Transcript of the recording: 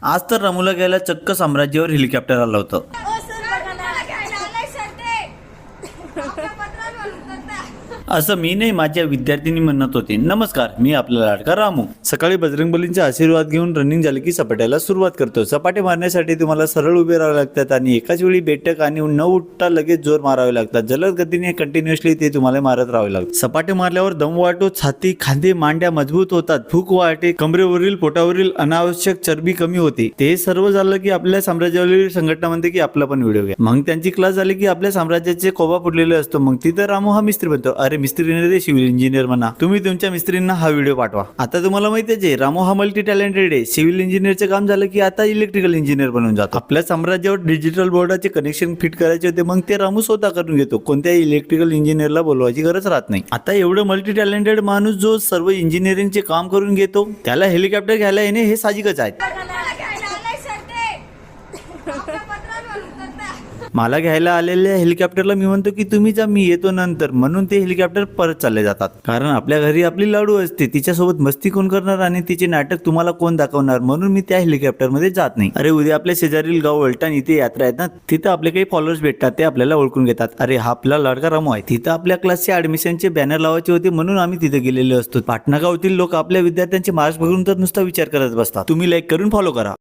आज तर रामूला घ्यायला चक्क साम्राज्यावर हेलिकॉप्टर आलं होतं। असं मी नाही, माझ्या विद्यार्थिनी म्हणत होती। नमस्कार, मी आपला लाडका रामू। सकाळी बजरंगबलींचे आशीर्वाद घेऊन रनिंग झाले की सपाट्याला सुरुवात करतो। सपाटे मारण्यासाठी तुम्हाला सरळ उभे राहावे लागतात आणि एकाच वेळी बैठक आणि न उठता लगेच जोर मारावे लागतात। जलद गतीने कंटिन्युअसली ते तुम्हाला मारत राहावे लागतात। सपाटे मारल्यावर दम वाटतो, छाती, खांदे, मांड्या मजबूत होतात, भूक वाटते, कमरेवरील पोटावरील अनावश्यक चरबी कमी होते। ते सर्व झालं की आपल्या साम्राज्यावरील संघटना म्हणते की आपला पण व्हिडिओ घ्या। मग त्यांची क्लास झाली की आपल्या साम्राज्याचे कोबा फुटलेले असतो। मग तिथं रामू हा मिस्त्री बनतो। अरे मिस्त्री नाही रे, सिव्हिल इंजिनियर म्हणा। तुम्ही तुमच्या मिस्त्रींना हा व्हिडिओ पाठवा। आता तुम्हाला माहितीच आहे रामू हा मल्टी टॅलेंटेड आहे। सिव्हिल इंजिनियरचे काम झालं की आता इलेक्ट्रिकल इंजिनियर बनून जातो। आपल्या साम्राज्यावर डिजिटल बोर्डाचे कनेक्शन फिट करायचे होते, मग ते रामू स्वतः करून घेतो। कोणत्याही इलेक्ट्रिकल इंजिनियरला बोलवायची गरज राहत नाही। आता एवढं मल्टी टॅलेंटेड माणूस जो सर्व इंजिनिअरिंगचे काम करून घेतो, त्याला हेलिकॉप्टर घ्यायला येणे हे साहजिकच आहे। मला घ्यायला आलेल्या हेलिकॉप्टरला मी म्हणतो की तुम्ही जा, मी येतो नंतर। म्हणून ते हेलिकॉप्टर परत चालले जातात। कारण आपल्या घरी आपली लाडू असते, तिच्यासोबत मस्ती कोण करणार आणि तिचे नाटक तुम्हाला कोण दाखवणार, म्हणून मी त्या हेलिकॉप्टर मध्ये जात नाही। अरे उद्या आपल्या शेजारील गाव वलटाण इथे यात्रा आहेत ना, तिथं आपले काही फॉलोअर्स भेटतात, ते आपल्याला ओळखून घेतात। अरे हा आपला लाडका रामू आहे। तिथं आपल्या क्लासचे ऍडमिशनचे बॅनर लावायचे होते, म्हणून आम्ही तिथे गेलेले असतो। पाटणा गावातील लोक आपल्या विद्यार्थ्यांचे मार्क्स बघून तर नुसता विचार करत बसतात। तुम्ही लाईक करून फॉलो करा।